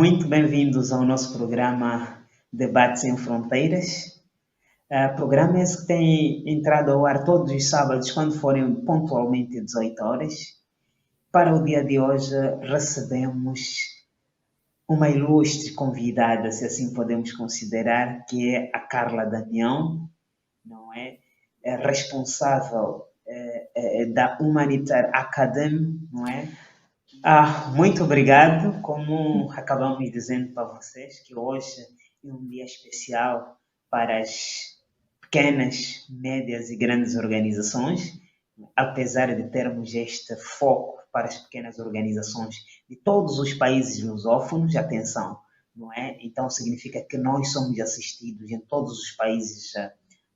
Muito bem-vindos ao nosso programa Debates Sem Fronteiras. Programa esse que tem entrado ao ar todos os sábados, quando forem pontualmente 18 horas. Para o dia de hoje, recebemos uma ilustre convidada, se assim podemos considerar, que é a Carla Damião, não é? É responsável da Humanitar Academy, não é? Muito obrigado. Como acabamos dizendo para vocês, que hoje é um dia especial para as pequenas, médias e grandes organizações, apesar de termos este foco para as pequenas organizações de todos os países lusófonos, atenção, não é? Então significa que nós somos assistidos em todos os países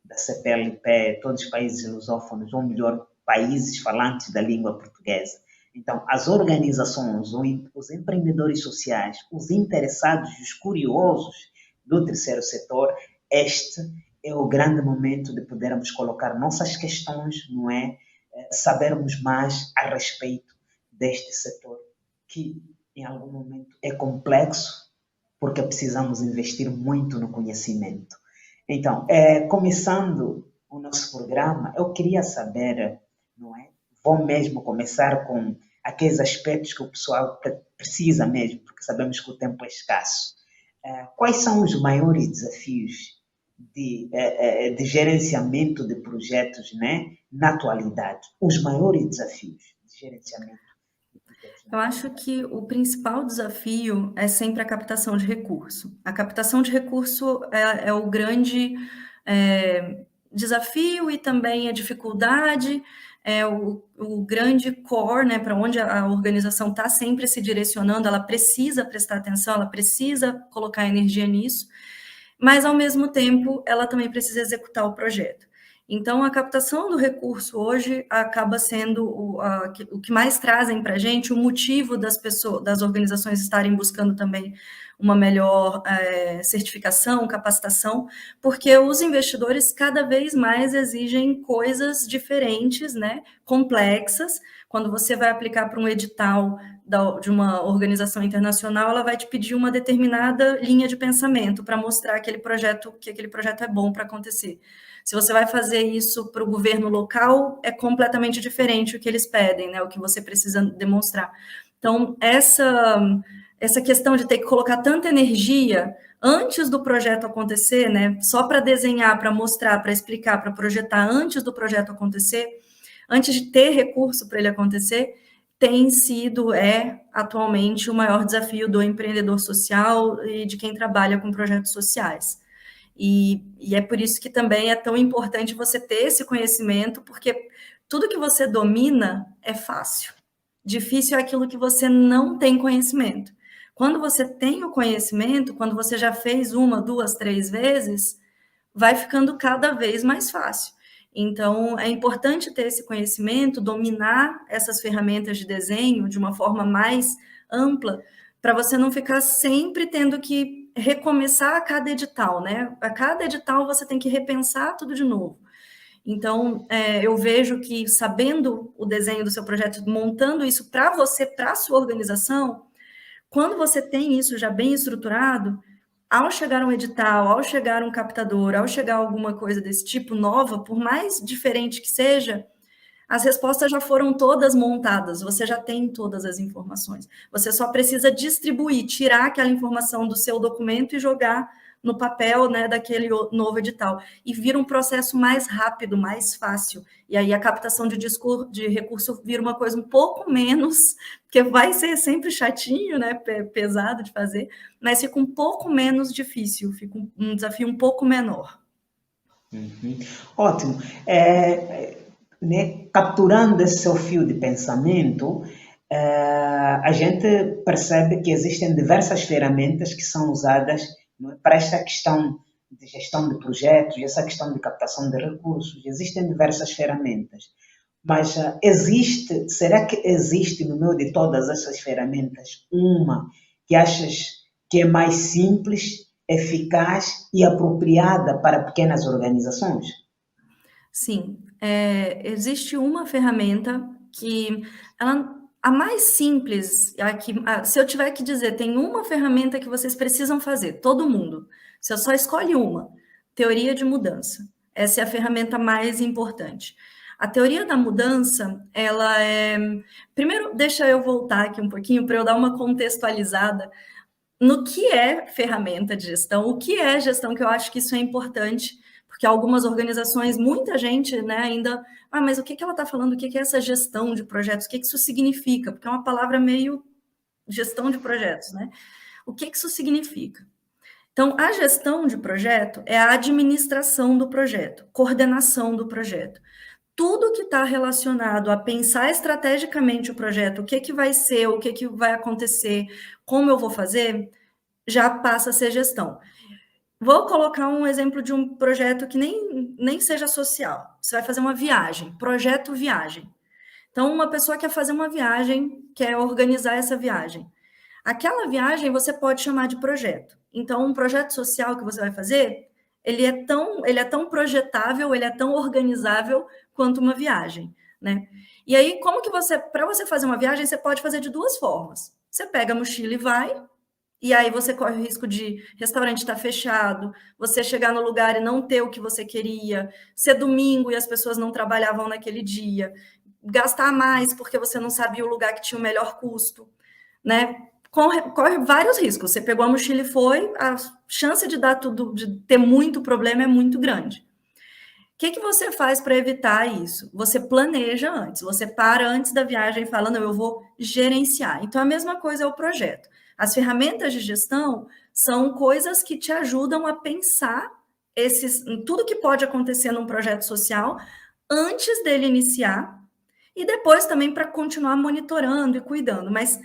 da CPLP, todos os países lusófonos, ou melhor, países falantes da língua portuguesa. Então, as organizações, os empreendedores sociais, os interessados e os curiosos do terceiro setor, este é o grande momento de podermos colocar nossas questões, não é? Sabermos mais a respeito deste setor, que em algum momento é complexo, porque precisamos investir muito no conhecimento. Então, começando o nosso programa, eu queria saber, não é? Vou mesmo começar com aqueles aspectos que o pessoal precisa mesmo, porque sabemos que o tempo é escasso. Quais são os maiores desafios de gerenciamento de projetos, né, na atualidade? Os maiores desafios de gerenciamento de projetos. Eu acho que o principal desafio é sempre a captação de recurso. A captação de recurso é o grande desafio e também a dificuldade, é o grande core, né, para onde a organização está sempre se direcionando. Ela precisa prestar atenção, ela precisa colocar energia nisso, mas, ao mesmo tempo, ela também precisa executar o projeto. Então, a captação do recurso hoje acaba sendo o que mais trazem para a gente, o motivo das organizações estarem buscando também uma melhor certificação, capacitação, porque os investidores cada vez mais exigem coisas diferentes, né, complexas. Quando você vai aplicar para um edital de uma organização internacional, ela vai te pedir uma determinada linha de pensamento para mostrar que aquele projeto é bom para acontecer. Se você vai fazer isso para o governo local, é completamente diferente o que eles pedem, né? O que você precisa demonstrar. Então, essa questão de ter que colocar tanta energia antes do projeto acontecer, né? Só para desenhar, para mostrar, para explicar, para projetar antes do projeto acontecer, antes de ter recurso para ele acontecer, tem sido, atualmente, o maior desafio do empreendedor social e de quem trabalha com projetos sociais. E é por isso que também é tão importante você ter esse conhecimento, porque tudo que você domina é fácil. Difícil é aquilo que você não tem conhecimento. Quando você tem o conhecimento, quando você já fez 1, 2, 3 vezes, vai ficando cada vez mais fácil. Então, é importante ter esse conhecimento, dominar essas ferramentas de desenho de uma forma mais ampla, para você não ficar sempre tendo que recomeçar a cada edital, né? A cada edital você tem que repensar tudo de novo. Então, eu vejo que sabendo o desenho do seu projeto, montando isso para você, para a sua organização, quando você tem isso já bem estruturado, ao chegar um edital, ao chegar um captador, ao chegar alguma coisa desse tipo nova, por mais diferente que seja, as respostas já foram todas montadas, você já tem todas as informações. Você só precisa distribuir, tirar aquela informação do seu documento e jogar no papel, né, daquele novo edital. E vira um processo mais rápido, mais fácil. E aí a captação de recurso vira uma coisa um pouco menos, porque vai ser sempre chatinho, né, pesado de fazer, mas fica um pouco menos difícil, fica um desafio um pouco menor. Uhum. Ótimo. Né, capturando esse seu fio de pensamento, a gente percebe que existem diversas ferramentas que são usadas, não é, para esta questão de gestão de projetos, essa questão de captação de recursos. Existem diversas ferramentas, mas será que existe no meio de todas essas ferramentas uma que achas que é mais simples, eficaz e apropriada para pequenas organizações? Sim, existe uma ferramenta que ela A mais simples, se eu tiver que dizer, tem uma ferramenta que vocês precisam fazer, todo mundo. Se eu só escolhe uma, teoria de mudança. Essa é a ferramenta mais importante. A teoria da mudança, ela é... Primeiro, deixa eu voltar aqui um pouquinho para eu dar uma contextualizada no que é ferramenta de gestão, o que é gestão, que eu acho que isso é importante, porque algumas organizações, muita gente, né, ainda... mas o que ela está falando? O que é essa gestão de projetos? O que isso significa? Porque é uma palavra meio gestão de projetos, né? O que isso significa? Então, a gestão de projeto é a administração do projeto, coordenação do projeto. Tudo que está relacionado a pensar estrategicamente o projeto, o que vai ser, o que vai acontecer, como eu vou fazer, já passa a ser gestão. Vou colocar um exemplo de um projeto que nem seja social. Você vai fazer uma viagem, projeto viagem. Então, uma pessoa quer fazer uma viagem, quer organizar essa viagem. Aquela viagem você pode chamar de projeto. Então, um projeto social que você vai fazer, ele é tão projetável, ele é tão organizável quanto uma viagem, né? E aí, para você fazer uma viagem, você pode fazer de duas formas. Você pega a mochila e vai, e aí você corre o risco de restaurante estar fechado, você chegar no lugar e não ter o que você queria, ser domingo e as pessoas não trabalhavam naquele dia, gastar mais porque você não sabia o lugar que tinha o melhor custo, né? Corre vários riscos. Você pegou a mochila e foi, a chance de ter muito problema é muito grande. O que você faz para evitar isso? Você planeja antes, você para antes da viagem e fala, não, eu vou gerenciar. Então, a mesma coisa é o projeto. As ferramentas de gestão são coisas que te ajudam a pensar tudo que pode acontecer num projeto social antes dele iniciar e depois também para continuar monitorando e cuidando. Mas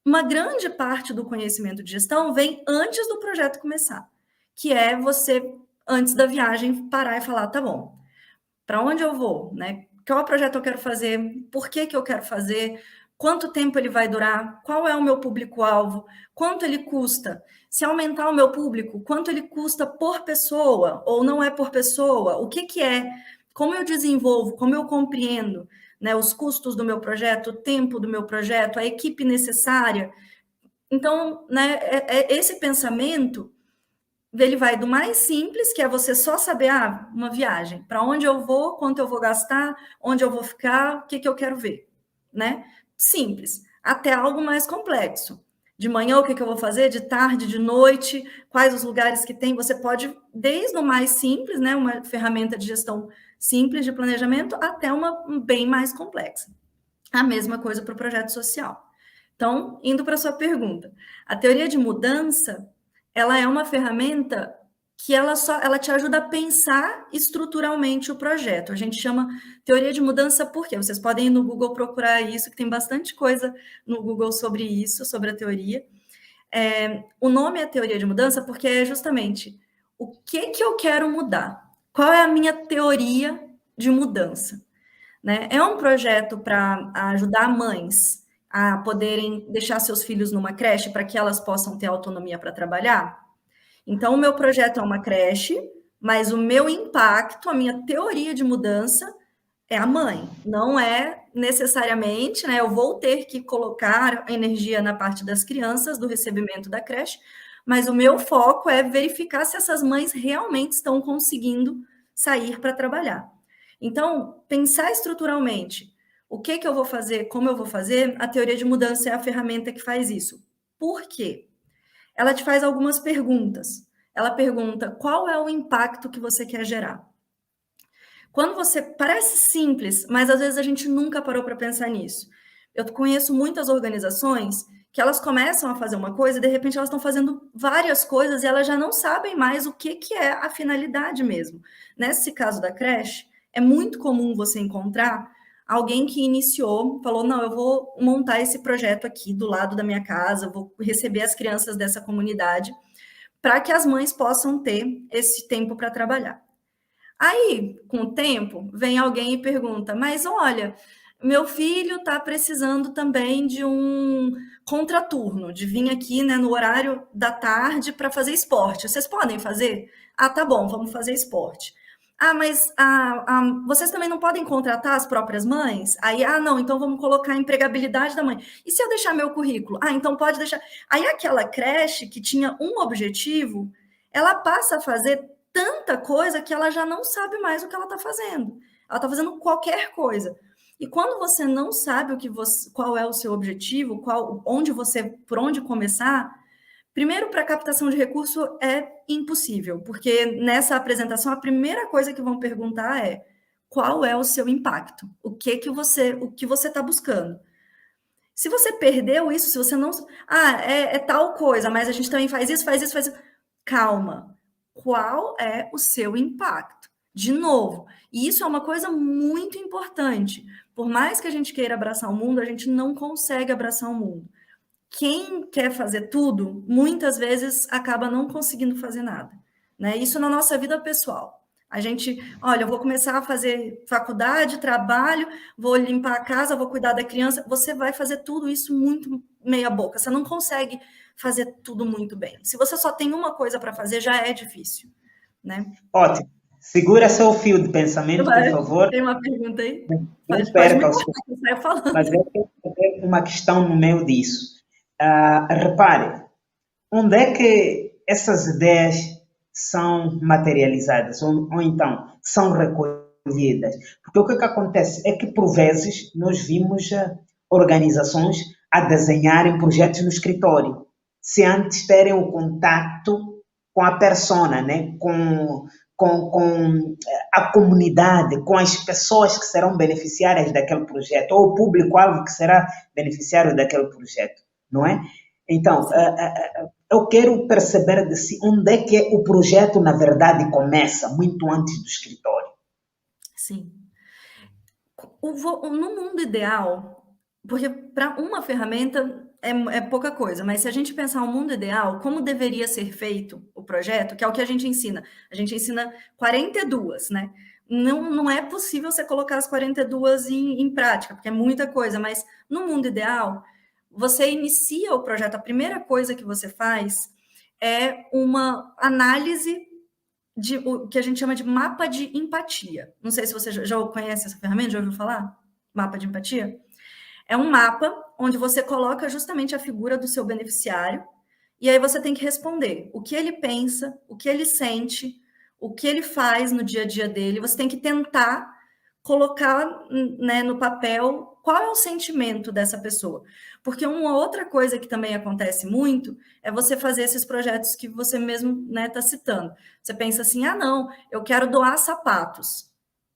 uma grande parte do conhecimento de gestão vem antes do projeto começar, que é você, antes da viagem, parar e falar, tá bom, para onde eu vou, né? Qual projeto eu quero fazer? Por que eu quero fazer? Quanto tempo ele vai durar? Qual é o meu público-alvo? Quanto ele custa? Se aumentar o meu público, quanto ele custa por pessoa ou não é por pessoa? O que é? Como eu desenvolvo? Como eu compreendo, né, os custos do meu projeto, o tempo do meu projeto, a equipe necessária? Então, né, esse pensamento, ele vai do mais simples, que é você só saber, uma viagem, para onde eu vou, quanto eu vou gastar, onde eu vou ficar, o que eu quero ver, né? Simples, até algo mais complexo. De manhã, o que eu vou fazer? De tarde, de noite, quais os lugares que tem? Você pode, desde o mais simples, né, uma ferramenta de gestão simples de planejamento, até uma bem mais complexa. A mesma coisa para o projeto social. Então, indo para a sua pergunta, a teoria de mudança, ela é uma ferramenta que ela te ajuda a pensar estruturalmente o projeto. A gente chama teoria de mudança por quê? Vocês podem ir no Google procurar isso, que tem bastante coisa no Google sobre isso, sobre a teoria. O nome é teoria de mudança porque é justamente o que eu quero mudar. Qual é a minha teoria de mudança? Né? É um projeto para ajudar mães a poderem deixar seus filhos numa creche para que elas possam ter autonomia para trabalhar? Então, o meu projeto é uma creche, mas o meu impacto, a minha teoria de mudança é a mãe. Não é necessariamente, né? Eu vou ter que colocar energia na parte das crianças, do recebimento da creche, mas o meu foco é verificar se essas mães realmente estão conseguindo sair para trabalhar. Então, pensar estruturalmente, o que eu vou fazer, como eu vou fazer, a teoria de mudança é a ferramenta que faz isso. Por quê? Ela te faz algumas perguntas. Ela pergunta qual é o impacto que você quer gerar. Quando você... Parece simples, mas às vezes a gente nunca parou para pensar nisso. Eu conheço muitas organizações que elas começam a fazer uma coisa e de repente elas estão fazendo várias coisas e elas já não sabem mais o que é a finalidade mesmo. Nesse caso da creche, é muito comum você encontrar alguém que iniciou, falou, não, eu vou montar esse projeto aqui do lado da minha casa, vou receber as crianças dessa comunidade, para que as mães possam ter esse tempo para trabalhar. Aí, com o tempo, vem alguém e pergunta, mas olha, meu filho está precisando também de um contraturno, de vir aqui, né, no horário da tarde para fazer esporte. Vocês podem fazer? Ah, tá bom, vamos fazer esporte. Mas vocês também não podem contratar as próprias mães? Aí, não, então vamos colocar a empregabilidade da mãe. E se eu deixar meu currículo? Então pode deixar. Aí aquela creche que tinha um objetivo, ela passa a fazer tanta coisa que ela já não sabe mais o que ela está fazendo. Ela está fazendo qualquer coisa. E quando você não sabe qual é o seu objetivo, por onde começar, primeiro, para captação de recurso é impossível, porque nessa apresentação a primeira coisa que vão perguntar é qual é o seu impacto, o que você está buscando. Se você perdeu isso, se você não, é tal coisa, mas a gente também faz isso. Calma, qual é o seu impacto? De novo, e isso é uma coisa muito importante. Por mais que a gente queira abraçar o mundo, a gente não consegue abraçar o mundo. Quem quer fazer tudo, muitas vezes acaba não conseguindo fazer nada, né? Isso na nossa vida pessoal. A gente, olha, eu vou começar a fazer faculdade, trabalho, vou limpar a casa, vou cuidar da criança. Você vai fazer tudo isso muito meia boca. Você não consegue fazer tudo muito bem. Se você só tem uma coisa para fazer, já é difícil, né? Ótimo. Segura seu fio de pensamento, por favor. Tem uma pergunta aí? Não perca o seu... eu saio falando. Mas eu tenho uma questão no meio disso. Repare, onde é que essas ideias são materializadas ou então são recolhidas? Porque o que acontece é que, por vezes, nós vimos organizações a desenharem projetos no escritório, se antes terem o contato com a persona, né? com a comunidade, com as pessoas que serão beneficiárias daquele projeto, ou o público-alvo que será beneficiário daquele projeto, não é? Então, eu quero perceber de si onde é que o projeto, na verdade, começa, muito antes do escritório. Sim. No mundo ideal, porque para uma ferramenta é pouca coisa, mas se a gente pensar o mundo ideal, como deveria ser feito o projeto, que é o que a gente ensina 42, né? Não é possível você colocar as 42 em prática, porque é muita coisa, mas no mundo ideal, você inicia o projeto, a primeira coisa que você faz é uma análise de o que a gente chama de mapa de empatia. Não sei se você já conhece essa ferramenta, já ouviu falar? Mapa de empatia? É um mapa onde você coloca justamente a figura do seu beneficiário e aí você tem que responder o que ele pensa, o que ele sente, o que ele faz no dia a dia dele. Você tem que tentar colocar, né, no papel qual é o sentimento dessa pessoa. Porque uma outra coisa que também acontece muito é você fazer esses projetos que você mesmo está citando. Você pensa assim, não, eu quero doar sapatos.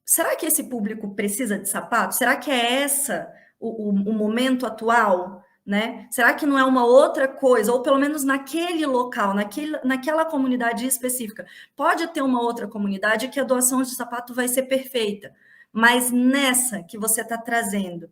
Será que esse público precisa de sapatos? Será que é essa o momento atual? Né? Será que não é uma outra coisa? Ou pelo menos naquele local, naquela comunidade específica. Pode ter uma outra comunidade que a doação de sapato vai ser perfeita. Mas nessa que você está trazendo,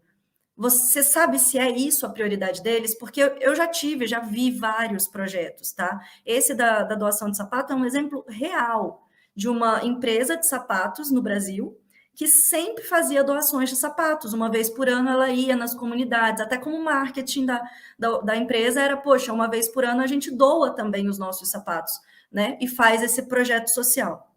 você sabe se é isso a prioridade deles? Porque eu já vi vários projetos, tá? Esse da doação de sapato é um exemplo real de uma empresa de sapatos no Brasil que sempre fazia doações de sapatos. Uma vez por ano ela ia nas comunidades, até como marketing da empresa era, poxa, uma vez por ano a gente doa também os nossos sapatos, né? E faz esse projeto social.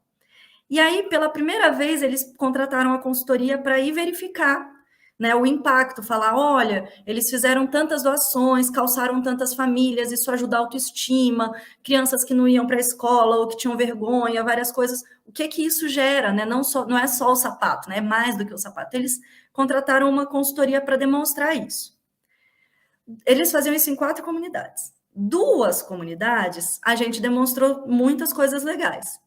E aí, pela primeira vez, eles contrataram a consultoria para ir verificar, né, o impacto, falar, olha, eles fizeram tantas doações, calçaram tantas famílias, isso ajuda a autoestima, crianças que não iam para a escola ou que tinham vergonha, várias coisas. O que isso gera, né? Não é só o sapato, né? É mais do que o sapato. Eles contrataram uma consultoria para demonstrar isso. Eles faziam isso em 4 comunidades. 2 comunidades, a gente demonstrou muitas coisas legais.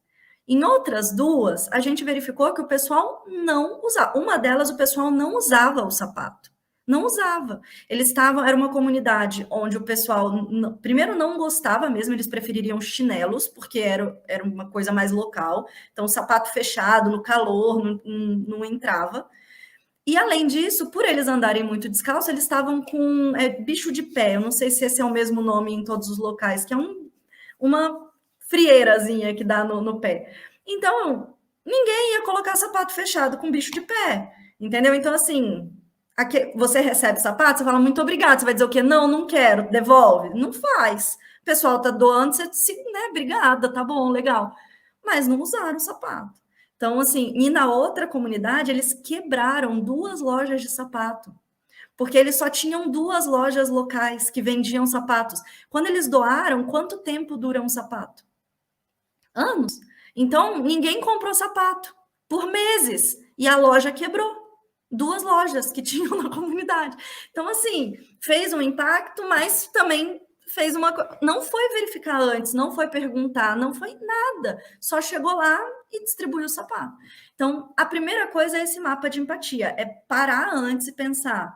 Em outras 2, a gente verificou que o pessoal não usava. Uma delas, o pessoal não usava o sapato. Não usava. Era uma comunidade onde o pessoal, primeiro, não gostava mesmo, eles prefeririam chinelos, porque era uma coisa mais local. Então, o sapato fechado, no calor, não entrava. E, além disso, por eles andarem muito descalços, eles estavam com bicho de pé. Eu não sei se esse é o mesmo nome em todos os locais, que é uma frieirazinha que dá no pé. Então, ninguém ia colocar sapato fechado com bicho de pé, entendeu? Então, assim, você recebe sapato, você fala muito obrigado, você vai dizer o quê? Não quero, devolve. Não faz. O pessoal tá doando, você né, obrigada, tá bom, legal. Mas não usaram o sapato. Então, assim, e na outra comunidade, eles quebraram 2 lojas de sapato, porque eles só tinham 2 lojas locais que vendiam sapatos. Quando eles doaram, quanto tempo dura um sapato? Anos. Então, ninguém comprou sapato por meses e a loja quebrou. 2 lojas que tinham na comunidade. Então, assim, fez um impacto, mas também fez uma coisa. Não foi verificar antes, não foi perguntar, não foi nada. Só chegou lá e distribuiu o sapato. Então, a primeira coisa é esse mapa de empatia, é parar antes e pensar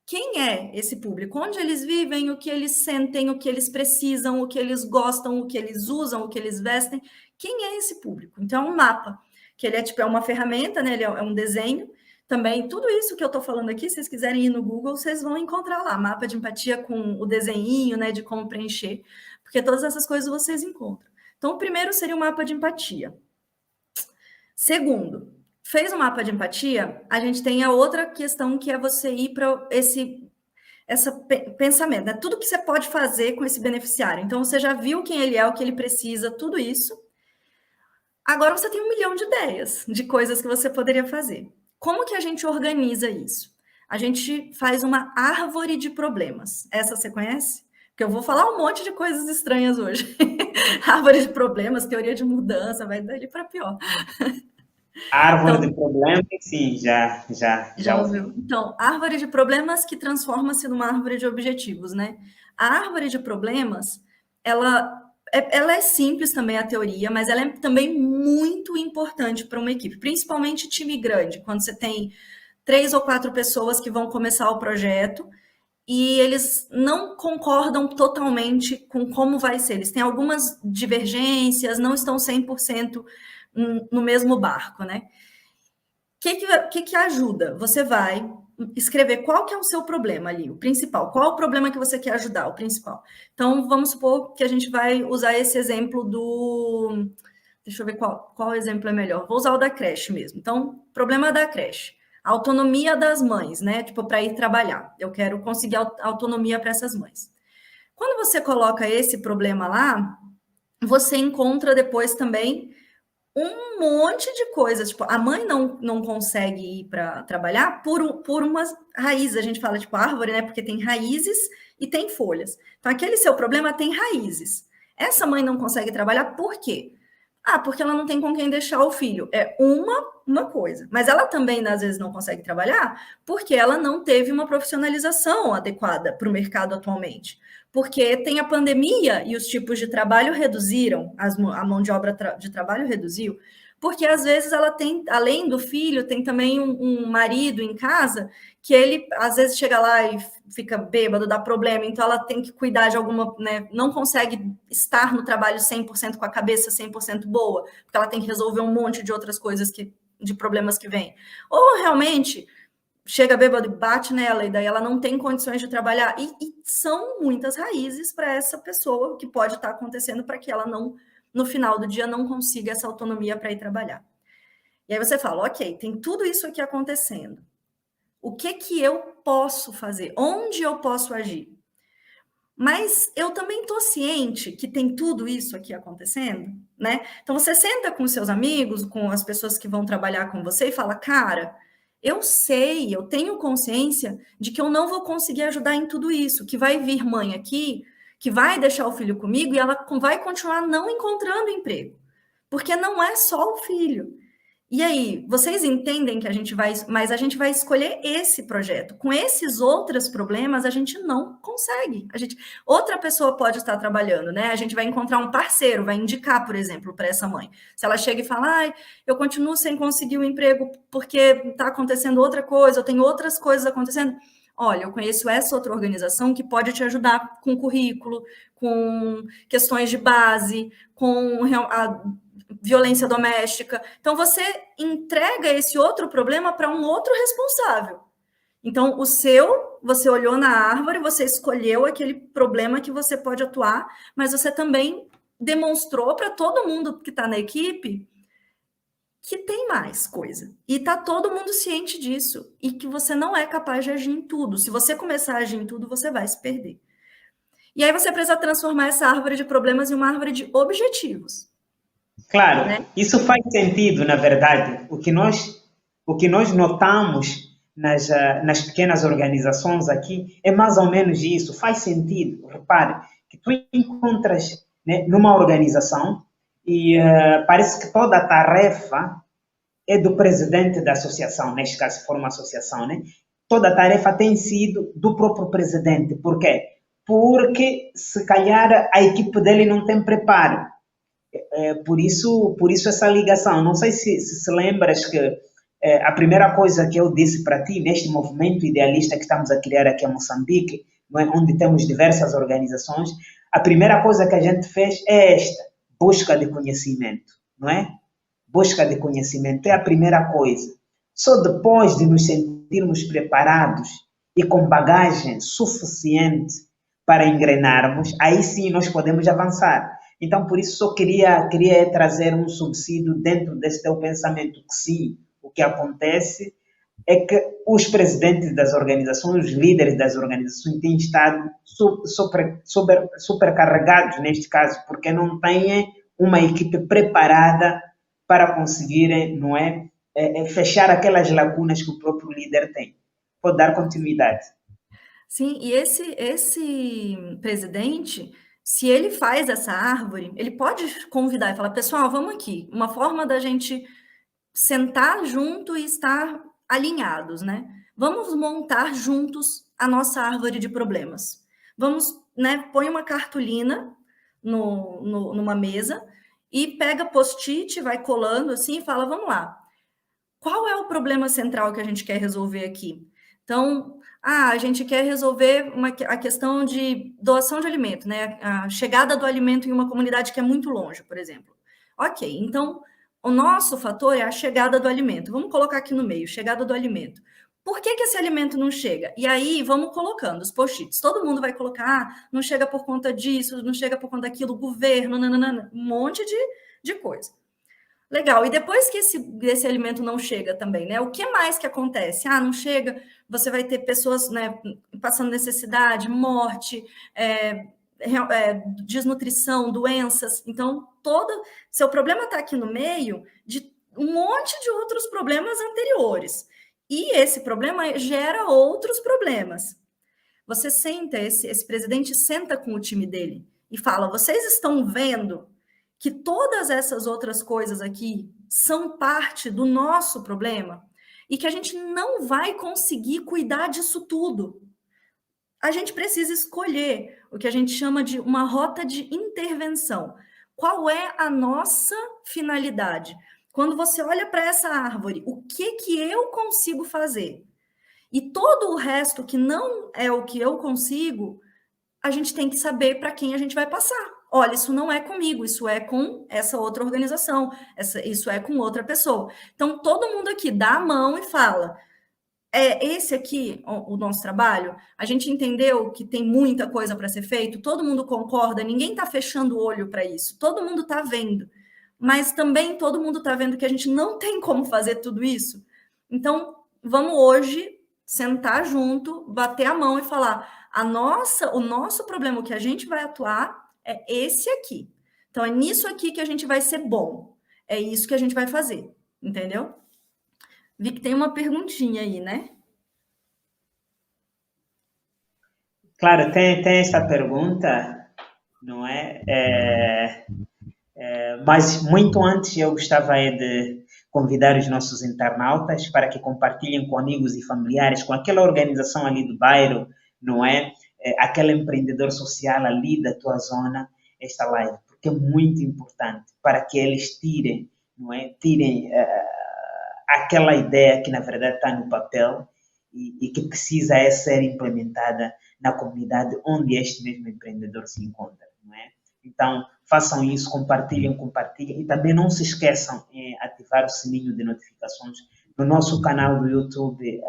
quem é esse público, onde eles vivem, o que eles sentem, o que eles precisam, o que eles gostam, o que eles usam, o que eles vestem. Quem é esse público? Então, é um mapa, que ele é tipo, é uma ferramenta, né? Ele é um desenho. Também, tudo isso que eu estou falando aqui, se vocês quiserem ir no Google, vocês vão encontrar lá, mapa de empatia com o desenhinho, né, de como preencher, porque todas essas coisas vocês encontram. Então, o primeiro seria o mapa de empatia. Segundo, fez o mapa de empatia, a gente tem a outra questão que é você ir para esse pensamento, né? Tudo que você pode fazer com esse beneficiário. Então, você já viu quem ele é, o que ele precisa, tudo isso. Agora você tem 1 milhão de ideias de coisas que você poderia fazer. Como que a gente organiza isso? A gente faz uma árvore de problemas. Essa você conhece? Porque eu vou falar um monte de coisas estranhas hoje. Árvore de problemas, teoria de mudança, vai dali para pior. Árvore Então, de problemas, sim, já ouvi. ouviu? Então, árvore de problemas que transforma-se numa árvore de objetivos, né? A árvore de problemas, ela é simples também a teoria, mas ela é também muito importante para uma equipe, principalmente time grande, quando você tem 3 ou 4 pessoas que vão começar o projeto e eles não concordam totalmente com como vai ser. Eles têm algumas divergências, não estão 100% no mesmo barco, né? O que ajuda? Você vai escrever qual que é o seu problema ali, o principal. Qual é o problema que você quer ajudar, o principal. Então, vamos supor que a gente vai usar esse exemplo do... Deixa eu ver qual exemplo é melhor. Vou usar o da creche mesmo. Então, problema da creche. A autonomia das mães, né? Tipo, para ir trabalhar. Eu quero conseguir autonomia para essas mães. Quando você coloca esse problema lá, você encontra depois também um monte de coisas. Tipo, a mãe não consegue ir para trabalhar por umas raízes. A gente fala, tipo, árvore, né? Porque tem raízes e tem folhas. Então, aquele seu problema tem raízes. Essa mãe não consegue trabalhar por quê? Ah, porque ela não tem com quem deixar o filho. É uma coisa. Mas ela também, às vezes, não consegue trabalhar porque ela não teve uma profissionalização adequada para o mercado atualmente. Porque tem a pandemia e os tipos de trabalho reduziram, a mão de obra de trabalho reduziu, porque às vezes ela tem, além do filho, tem também um marido em casa que ele às vezes chega lá e fica bêbado, dá problema, então ela tem que cuidar de alguma, né, não consegue estar no trabalho 100% com a cabeça 100% boa, porque ela tem que resolver um monte de outras coisas de problemas que vêm. Ou realmente chega bêbado e bate nela, e daí ela não tem condições de trabalhar. E são muitas raízes para essa pessoa que pode estar acontecendo para que ela não, no final do dia, não consiga essa autonomia para ir trabalhar. E aí você fala, ok, tem tudo isso aqui acontecendo. O que eu posso fazer? Onde eu posso agir? Mas eu também estou ciente que tem tudo isso aqui acontecendo, né? Então você senta com seus amigos, com as pessoas que vão trabalhar com você e fala, cara, eu sei, eu tenho consciência de que eu não vou conseguir ajudar em tudo isso, que vai vir mãe aqui, que vai deixar o filho comigo e ela vai continuar não encontrando emprego, porque não é só o filho. E aí, vocês entendem que a gente vai, mas a gente vai escolher esse projeto. Com esses outros problemas, a gente não consegue. Outra pessoa pode estar trabalhando, né? A gente vai encontrar um parceiro, vai indicar, por exemplo, para essa mãe. Se ela chega e fala, ai, eu continuo sem conseguir o emprego porque está acontecendo outra coisa, eu tenho outras coisas acontecendo. Olha, eu conheço essa outra organização que pode te ajudar com currículo, com questões de base, com a violência doméstica. Então, você entrega esse outro problema para um outro responsável. Então, você olhou na árvore, você escolheu aquele problema que você pode atuar, mas você também demonstrou para todo mundo que está na equipe que tem mais coisa. E está todo mundo ciente disso. E que você não é capaz de agir em tudo. Se você começar a agir em tudo, você vai se perder. E aí você precisa transformar essa árvore de problemas em uma árvore de objetivos. Claro, né? isso faz sentido, na verdade. O que nós notamos nas pequenas organizações aqui é mais ou menos isso. Faz sentido. Repare, que tu encontras, né, numa organização e parece que toda a tarefa é do presidente da associação, neste caso, se for uma associação, né? Toda a tarefa tem sido do próprio presidente. Por quê? Porque, se calhar, a equipe dele não tem preparo. Por isso essa ligação. Não sei se lembras que a primeira coisa que eu disse para ti, neste movimento idealista que estamos a criar aqui em Moçambique, não é? Onde temos diversas organizações, a primeira coisa que a gente fez é esta, busca de conhecimento, não é? Busca de conhecimento é a primeira coisa. Só depois de nos sentirmos preparados e com bagagem suficiente para engrenarmos, aí sim nós podemos avançar. Então, por isso, só queria trazer um subsídio dentro desse teu pensamento, que sim, o que acontece é que os presidentes das organizações, os líderes das organizações têm estado supercarregados neste caso, porque não têm uma equipe preparada para conseguirem, não é, fechar aquelas lacunas que o próprio líder tem. Pode dar continuidade. Sim, e esse presidente, se ele faz essa árvore, ele pode convidar e falar, pessoal, vamos aqui, uma forma da gente sentar junto e estar alinhados, né? Vamos montar juntos a nossa árvore de problemas. Vamos, né? Põe uma cartolina numa mesa e pega post-it, vai colando assim e fala, vamos lá. Qual é o problema central que a gente quer resolver aqui? Então, a gente quer resolver a questão de doação de alimento, né? A chegada do alimento em uma comunidade que é muito longe, por exemplo. Ok, então o nosso fator é a chegada do alimento. Vamos colocar aqui no meio, chegada do alimento. Por que esse alimento não chega? E aí vamos colocando os post-its. Todo mundo vai colocar, não chega por conta disso, não chega por conta daquilo, governo, nananana, um monte de coisa. Legal. E depois que esse alimento não chega também, né? O que mais que acontece? Ah, não chega, você vai ter pessoas, né, passando necessidade, morte, desnutrição, doenças. Então, seu problema está aqui no meio de um monte de outros problemas anteriores. E esse problema gera outros problemas. Você senta, esse presidente senta com o time dele e fala: vocês estão vendo que todas essas outras coisas aqui são parte do nosso problema e que a gente não vai conseguir cuidar disso tudo. A gente precisa escolher o que a gente chama de uma rota de intervenção. Qual é a nossa finalidade? Quando você olha para essa árvore, o que eu consigo fazer? E todo o resto que não é o que eu consigo, a gente tem que saber para quem a gente vai passar. Olha, isso não é comigo, isso é com essa outra organização, isso é com outra pessoa. Então, todo mundo aqui dá a mão e fala: é esse aqui o nosso trabalho? A gente entendeu que tem muita coisa para ser feito, todo mundo concorda, ninguém está fechando o olho para isso, todo mundo está vendo. Mas também todo mundo está vendo que a gente não tem como fazer tudo isso. Então, vamos hoje sentar junto, bater a mão e falar: o nosso problema, o que a gente vai atuar é esse aqui. Então, é nisso aqui que a gente vai ser bom. É isso que a gente vai fazer, entendeu? Vi que tem uma perguntinha aí, né? Claro, tem essa pergunta, não é? Mas muito antes eu gostava de convidar os nossos internautas para que compartilhem com amigos e familiares, com aquela organização ali do bairro, não é? Aquele empreendedor social ali da tua zona, esta live, porque é muito importante para que eles tirem, não é? Tirem aquela ideia que na verdade está no papel e que precisa ser implementada na comunidade onde este mesmo empreendedor se encontra, não é? Então, façam isso, compartilhem e também não se esqueçam de ativar o sininho de notificações no nosso canal do YouTube,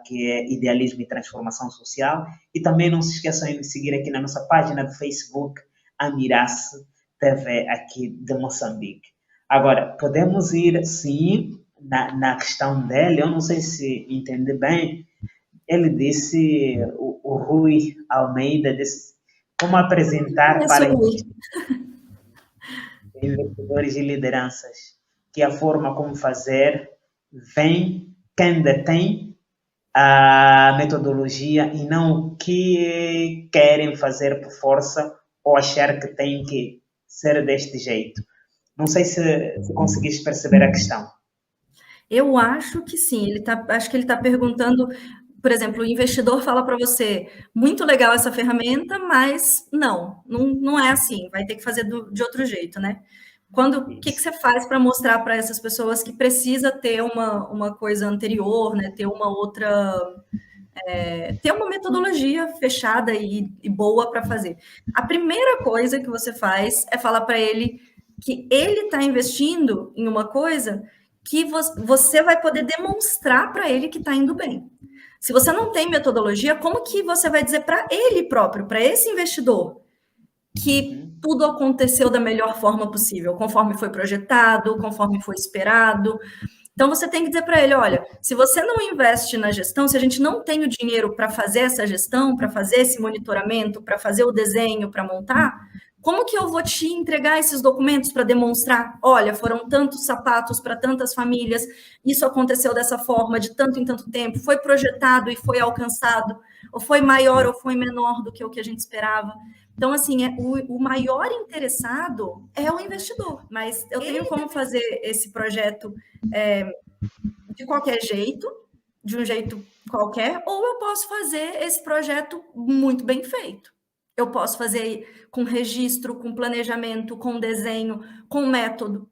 que é Idealismo e Transformação Social, e também não se esqueçam de nos seguir aqui na nossa página do Facebook, Amirace TV, aqui de Moçambique. Agora, podemos ir, sim, na questão dele, eu não sei se entendi bem, ele disse, o Rui Almeida disse, como apresentar para... investidores e lideranças, que a forma como fazer vem quem detém a metodologia e não o que querem fazer por força ou achar que tem que ser deste jeito. Não sei se conseguiste perceber a questão. Eu acho que sim. Acho que ele está perguntando, por exemplo, o investidor fala para você, muito legal essa ferramenta, mas não é assim, vai ter que fazer de outro jeito, né? O que você faz para mostrar para essas pessoas que precisa ter uma coisa anterior, né? Ter uma outra, ter uma metodologia fechada e boa para fazer. A primeira coisa que você faz é falar para ele que ele está investindo em uma coisa que você vai poder demonstrar para ele que está indo bem. Se você não tem metodologia, como que você vai dizer para ele próprio, para esse investidor, que tudo aconteceu da melhor forma possível, conforme foi projetado, conforme foi esperado? Então você tem que dizer para ele, olha, se você não investe na gestão, se a gente não tem o dinheiro para fazer essa gestão, para fazer esse monitoramento, para fazer o desenho, para montar, como que eu vou te entregar esses documentos para demonstrar, olha, foram tantos sapatos para tantas famílias, isso aconteceu dessa forma, de tanto em tanto tempo, foi projetado e foi alcançado, ou foi maior ou foi menor do que o que a gente esperava. Então, assim, o maior interessado é o investidor, mas eu tenho como fazer esse projeto de qualquer jeito, de um jeito qualquer, ou eu posso fazer esse projeto muito bem feito. Eu posso fazer com registro, com planejamento, com desenho, com método. O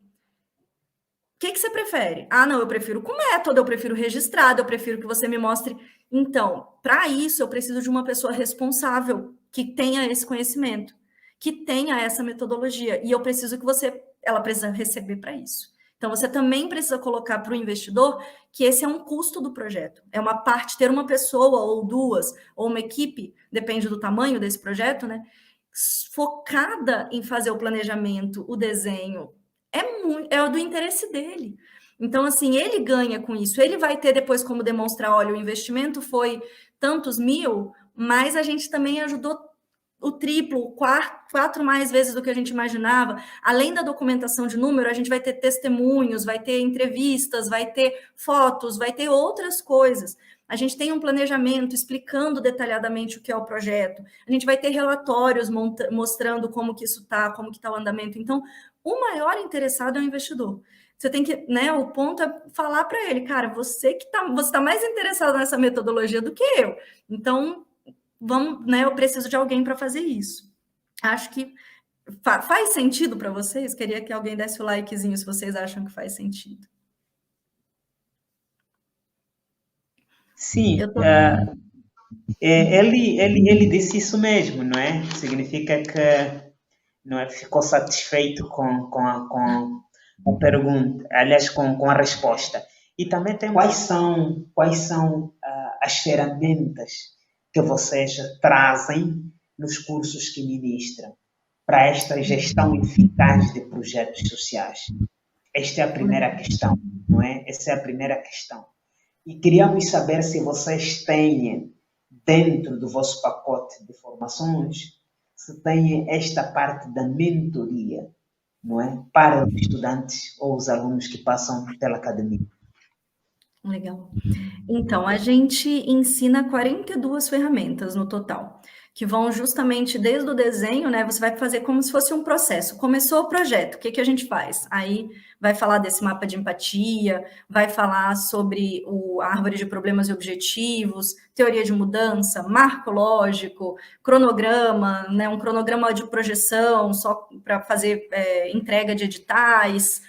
que você prefere? Ah, não, eu prefiro com método, eu prefiro registrado, eu prefiro que você me mostre. Então, para isso, eu preciso de uma pessoa responsável que tenha esse conhecimento, que tenha essa metodologia. E eu preciso ela precisa receber para isso. Então, você também precisa colocar para o investidor que esse é um custo do projeto. É uma parte, ter uma pessoa ou duas, ou uma equipe, depende do tamanho desse projeto, né? Focada em fazer o planejamento, o desenho, é do interesse dele. Então, assim, ele ganha com isso. Ele vai ter depois como demonstrar, olha, o investimento foi tantos mil, mas a gente também ajudou o triplo, quatro mais vezes do que a gente imaginava. Além da documentação de número, a gente vai ter testemunhos, vai ter entrevistas, vai ter fotos, vai ter outras coisas. A gente tem um planejamento explicando detalhadamente o que é o projeto. A gente vai ter relatórios mostrando como que isso está, como que está o andamento. Então, o maior interessado é o investidor. Você tem que, né? O ponto é falar para ele, cara, você tá mais interessado nessa metodologia do que eu. Então, vamos, né? Eu preciso de alguém para fazer isso. Acho que faz sentido para vocês? Queria que alguém desse o likezinho se vocês acham que faz sentido. Sim, ele disse isso mesmo, não é? Significa que não é, ficou satisfeito com a pergunta, aliás, com a resposta. E também tem quais são as ferramentas que vocês trazem nos cursos que ministram para esta gestão eficaz de projetos sociais. Esta é a primeira questão, não é? Essa é a primeira questão. E queríamos saber se vocês têm, dentro do vosso pacote de formações, se têm esta parte da mentoria, não é? Para os estudantes ou os alunos que passam pela academia. Legal. Então, a gente ensina 42 ferramentas no total, que vão justamente desde o desenho, né? Você vai fazer como se fosse um processo. Começou o projeto, o que a gente faz? Aí vai falar desse mapa de empatia, vai falar sobre a árvore de problemas e objetivos, teoria de mudança, marco lógico, cronograma, né? Um cronograma de projeção só para fazer entrega de editais.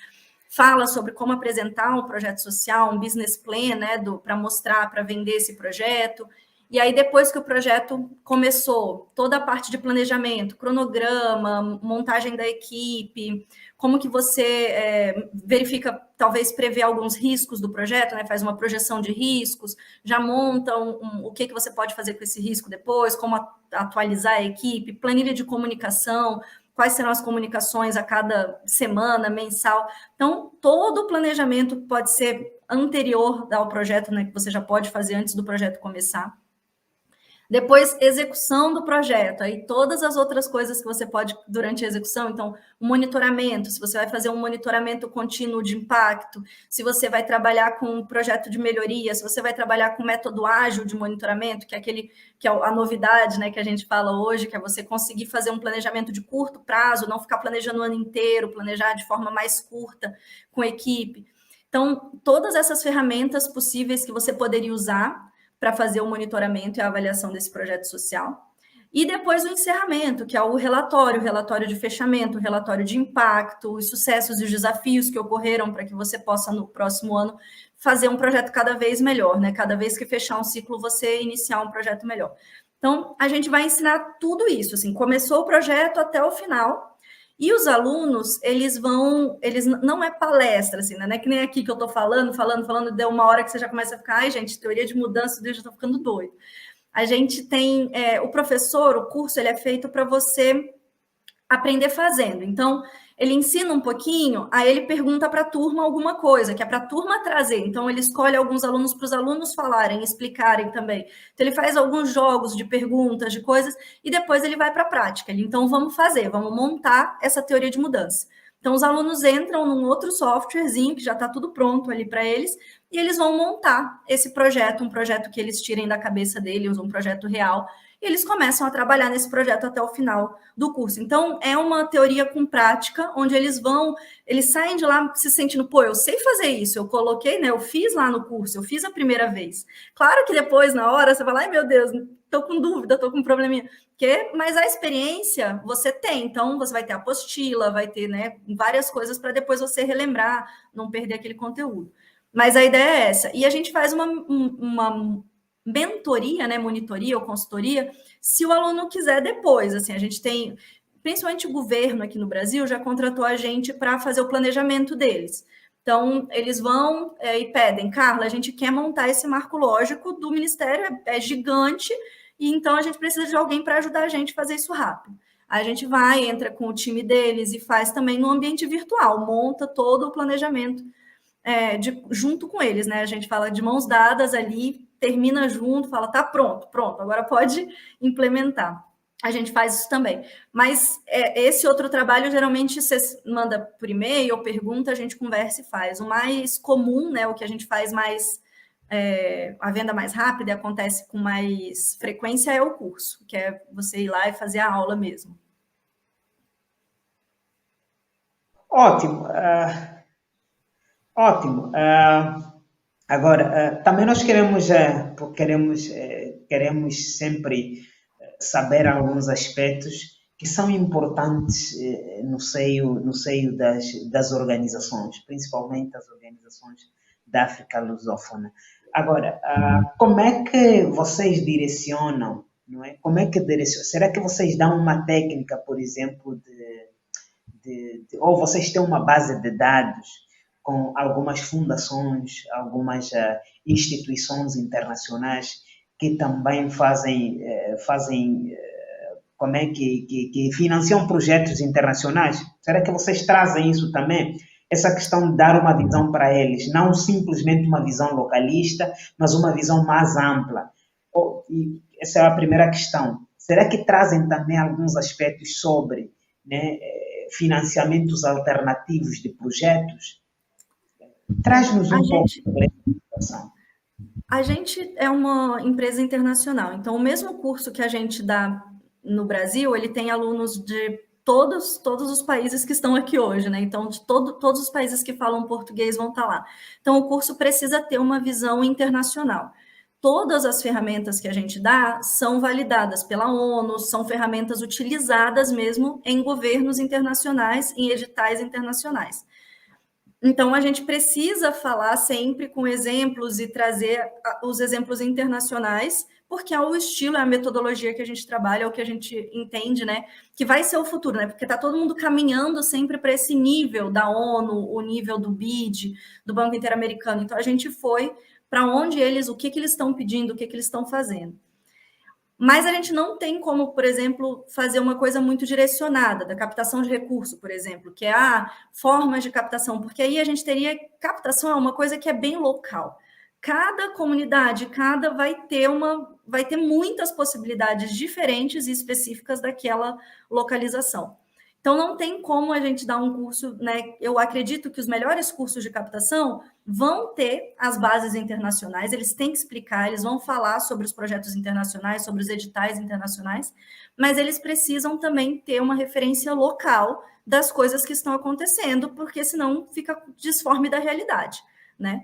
Fala sobre como apresentar um projeto social, um business plan, né, para mostrar, para vender esse projeto. E aí, depois que o projeto começou, toda a parte de planejamento, cronograma, montagem da equipe, como que você verifica, talvez prever alguns riscos do projeto, né, faz uma projeção de riscos, já monta o que você pode fazer com esse risco depois, como atualizar a equipe, planilha de comunicação, quais serão as comunicações a cada semana, mensal. Então, todo o planejamento pode ser anterior ao projeto, né, que você já pode fazer antes do projeto começar. Depois, execução do projeto, aí todas as outras coisas que você pode durante a execução, então, o monitoramento, se você vai fazer um monitoramento contínuo de impacto, se você vai trabalhar com um projeto de melhoria, se você vai trabalhar com método ágil de monitoramento, que é a novidade, né, que a gente fala hoje, que é você conseguir fazer um planejamento de curto prazo, não ficar planejando o ano inteiro, planejar de forma mais curta com a equipe. Então, todas essas ferramentas possíveis que você poderia usar para fazer o monitoramento e a avaliação desse projeto social. E depois o encerramento, que é o relatório de fechamento, o relatório de impacto, os sucessos e os desafios que ocorreram para que você possa, no próximo ano, fazer um projeto cada vez melhor, né? Cada vez que fechar um ciclo, você iniciar um projeto melhor. Então, a gente vai ensinar tudo isso, assim, começou o projeto até o final. E os alunos, eles não é palestra, assim, né? Não é que nem aqui que eu tô falando, deu uma hora que você já começa a ficar, ai, gente, teoria de mudança, eu já tô ficando doido. A gente tem, o professor, o curso, ele é feito para você aprender fazendo. Então, ele ensina um pouquinho, aí ele pergunta para a turma alguma coisa, que é para a turma trazer. Então, ele escolhe alguns alunos para os alunos falarem, explicarem também. Então, ele faz alguns jogos de perguntas, de coisas, e depois ele vai para a prática. Então, vamos montar essa teoria de mudança. Então, os alunos entram num outro softwarezinho, que já está tudo pronto ali para eles, e eles vão montar esse projeto, um projeto que eles tirem da cabeça deles, um projeto real, e eles começam a trabalhar nesse projeto até o final do curso. Então, é uma teoria com prática, onde eles saem de lá se sentindo, pô, eu sei fazer isso, eu coloquei, né, eu fiz lá no curso, eu fiz a primeira vez. Claro que depois, na hora, você vai lá, ai meu Deus, tô com dúvida, tô com um probleminha. Mas a experiência você tem, então você vai ter apostila, vai ter, né, várias coisas para depois você relembrar, não perder aquele conteúdo. Mas a ideia é essa. E a gente faz uma mentoria, né, monitoria ou consultoria, se o aluno quiser depois. Assim, a gente tem, principalmente o governo aqui no Brasil, já contratou a gente para fazer o planejamento deles. Então, eles vão e pedem, Carla, a gente quer montar esse marco lógico do Ministério, é gigante, e então a gente precisa de alguém para ajudar a gente a fazer isso rápido. Aí a gente vai, entra com o time deles e faz também no ambiente virtual, monta todo o planejamento junto com eles, né? A gente fala de mãos dadas ali, termina junto, fala, tá pronto, agora pode implementar. A gente faz isso também. Mas esse outro trabalho, geralmente, você manda por e-mail ou pergunta, a gente conversa e faz. O mais comum, né, o que a gente faz mais, a venda mais rápida, acontece com mais frequência, é o curso, que é você ir lá e fazer a aula mesmo. Ótimo. Ótimo. Agora, também nós queremos sempre saber alguns aspectos que são importantes no seio das organizações, principalmente as organizações da África lusófona. Agora, como é que vocês direcionam, não é? Como é que direcionam? Será que vocês dão uma técnica, por exemplo, ou vocês têm uma base de dados com algumas fundações, algumas instituições internacionais que também fazem como é que financiam projetos internacionais? Será que vocês trazem isso também? Essa questão de dar uma visão para eles, não simplesmente uma visão localista, mas uma visão mais ampla. E essa é a primeira questão. Será que trazem também alguns aspectos sobre, né, financiamentos alternativos de projetos? Traz-nos um pouco sobre essa situação. A gente é uma empresa internacional, então o mesmo curso que a gente dá no Brasil, ele tem alunos de todos os países que estão aqui hoje, né? Então, de todos os países que falam português vão estar lá. Então, o curso precisa ter uma visão internacional. Todas as ferramentas que a gente dá são validadas pela ONU, são ferramentas utilizadas mesmo em governos internacionais, em editais internacionais. Então, a gente precisa falar sempre com exemplos e trazer os exemplos internacionais, porque é o estilo, é a metodologia que a gente trabalha, é o que a gente entende, né? Que vai ser o futuro, né? Porque está todo mundo caminhando sempre para esse nível da ONU, o nível do BID, do Banco Interamericano. Então, a gente foi para onde eles, o que eles estão pedindo, o que eles estão fazendo. Mas a gente não tem como, por exemplo, fazer uma coisa muito direcionada, da captação de recurso, por exemplo, que é formas de captação, porque aí a gente teria... Captação é uma coisa que é bem local. cada comunidade, vai ter muitas possibilidades diferentes e específicas daquela localização. Então, não tem como a gente dar um curso, né? Eu acredito que os melhores cursos de captação vão ter as bases internacionais, eles têm que explicar, eles vão falar sobre os projetos internacionais, sobre os editais internacionais, mas eles precisam também ter uma referência local das coisas que estão acontecendo, porque senão fica disforme da realidade, né?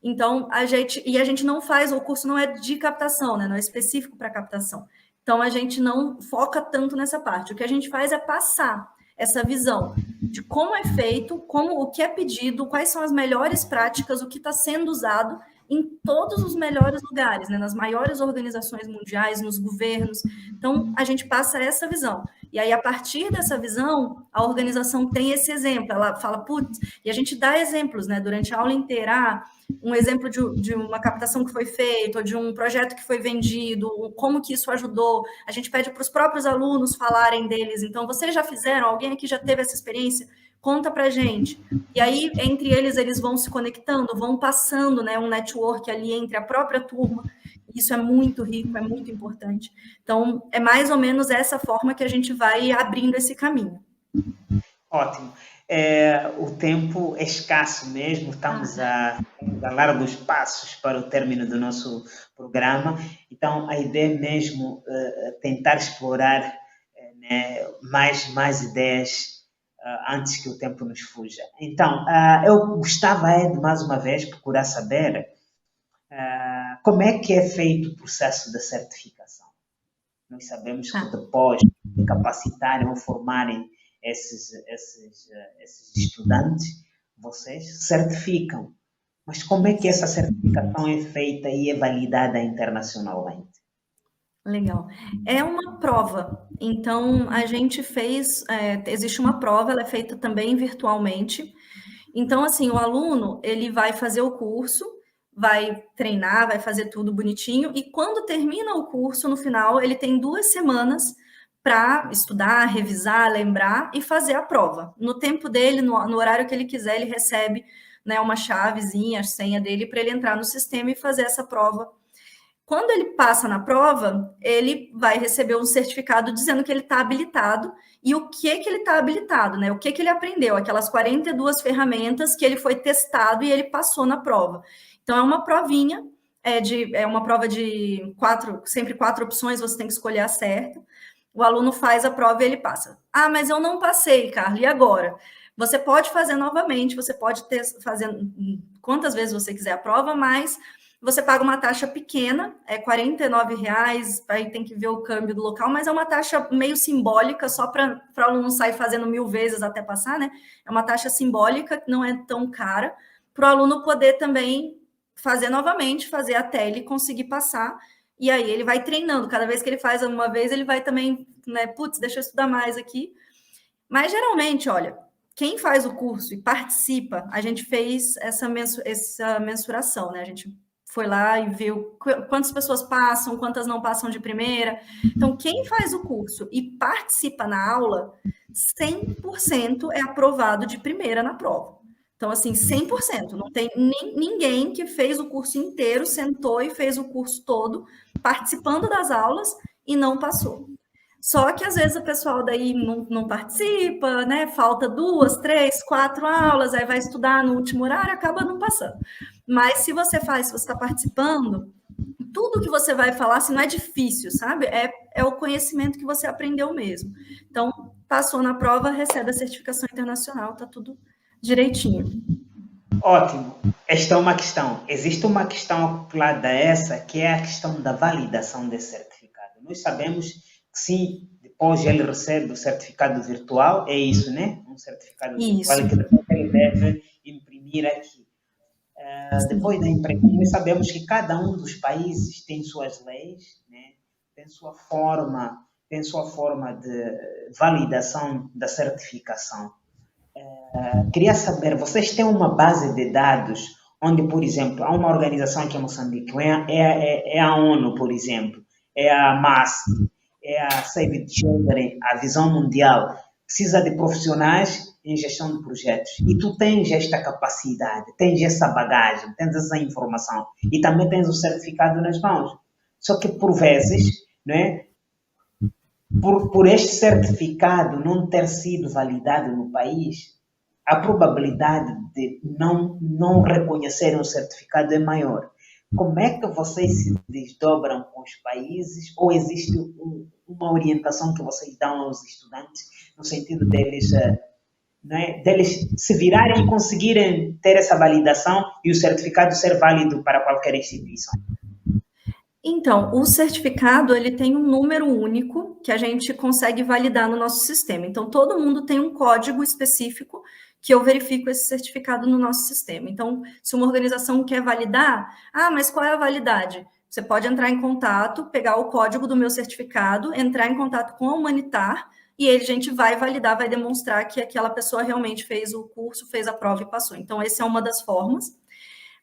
Então, a gente não faz, o curso não é de captação, né? Não é específico para captação. Então, a gente não foca tanto nessa parte. O que a gente faz é passar essa visão de como é feito, o que é pedido, quais são as melhores práticas, o que está sendo usado em todos os melhores lugares, né? Nas maiores organizações mundiais, nos governos. Então, a gente passa essa visão. E aí, a partir dessa visão, a organização tem esse exemplo. Ela fala, putz, e a gente dá exemplos, né? Durante a aula inteira, um exemplo de uma captação que foi feita, ou de um projeto que foi vendido, como que isso ajudou. A gente pede para os próprios alunos falarem deles. Então, vocês já fizeram? Alguém aqui já teve essa experiência? Conta para a gente. E aí, entre eles vão se conectando, vão passando, né, um network ali entre a própria turma. Isso é muito rico, é muito importante. Então, é mais ou menos essa forma que a gente vai abrindo esse caminho. Ótimo. O tempo é escasso mesmo, estamos a largos passos para o término do nosso programa, então a ideia é mesmo tentar explorar né, mais ideias antes que o tempo nos fuja. Então, eu gostava de mais uma vez procurar saber como é que é feito o processo da certificação. Nós sabemos que depois de capacitarem ou formarem esses estudantes, vocês certificam. Mas como é que essa certificação é feita e é validada internacionalmente? Legal. É uma prova. Então, a gente existe uma prova, ela é feita também virtualmente. Então, assim, o aluno, ele vai fazer o curso, vai treinar, vai fazer tudo bonitinho, e quando termina o curso, no final, ele tem 2 semanas para estudar, revisar, lembrar e fazer a prova. No tempo dele, no horário que ele quiser, ele recebe, né, uma chavezinha, a senha dele, para ele entrar no sistema e fazer essa prova. Quando ele passa na prova, ele vai receber um certificado dizendo que ele está habilitado e o que ele está habilitado, né? O que ele aprendeu, aquelas 42 ferramentas que ele foi testado e ele passou na prova. Então, é uma provinha, é uma prova de sempre 4 opções, você tem que escolher a certa. O aluno faz a prova e ele passa. Ah, mas eu não passei, Carla, e agora? Você pode fazer novamente, você pode fazer quantas vezes você quiser a prova, mas você paga uma taxa pequena, é R$49, aí tem que ver o câmbio do local, mas é uma taxa meio simbólica, só para o aluno não sair fazendo 1000 vezes até passar, né? É uma taxa simbólica, não é tão cara, para o aluno poder também fazer novamente, fazer até ele conseguir passar, e aí ele vai treinando. Cada vez que ele faz uma vez, ele vai também, né? Putz, deixa eu estudar mais aqui. Mas geralmente, olha, quem faz o curso e participa, a gente fez essa mensuração, né? A gente foi lá e viu quantas pessoas passam, quantas não passam de primeira. Então, quem faz o curso e participa na aula, 100% é aprovado de primeira na prova. Então, assim, 100%. Não tem ninguém que fez o curso inteiro, sentou e fez o curso todo, participando das aulas e não passou. Só que, às vezes, o pessoal daí não participa, né? Falta 2, 3, 4 aulas, aí vai estudar no último horário, acaba não passando. Mas se você está participando, tudo que você vai falar, assim, não é difícil, sabe? É o conhecimento que você aprendeu mesmo. Então, passou na prova, recebe a certificação internacional, tá tudo direitinho. Ótimo. Esta é uma questão. Existe uma questão acoplada a essa, que é a questão da validação desse certificado. Nós sabemos que, sim, depois ele recebe o certificado virtual, é isso, né? Um certificado virtual que depois ele deve imprimir aqui. Depois da impressão, nós sabemos que cada um dos países tem suas leis, né? Tem sua forma de validação da certificação. Queria saber, vocês têm uma base de dados onde, por exemplo, há uma organização aqui em Moçambique, é a ONU, por exemplo, é a MASP, é a Save the Children, a Visão Mundial, precisa de profissionais em gestão de projetos e tu tens esta capacidade, tens essa bagagem, tens essa informação e também tens o certificado nas mãos. Só que por vezes, né, por este certificado não ter sido validado no país, a probabilidade de não reconhecerem o certificado é maior. Como é que vocês se desdobram com os países ou existe uma orientação que vocês dão aos estudantes no sentido deles, né, deles se virarem e conseguirem ter essa validação e o certificado ser válido para qualquer instituição? Então, o certificado, ele tem um número único que a gente consegue validar no nosso sistema. Então, todo mundo tem um código específico que eu verifico esse certificado no nosso sistema. Então, se uma organização quer validar, mas qual é a validade? Você pode entrar em contato, pegar o código do meu certificado, entrar em contato com a Humanitar, e a gente vai validar, vai demonstrar que aquela pessoa realmente fez o curso, fez a prova e passou. Então, essa é uma das formas.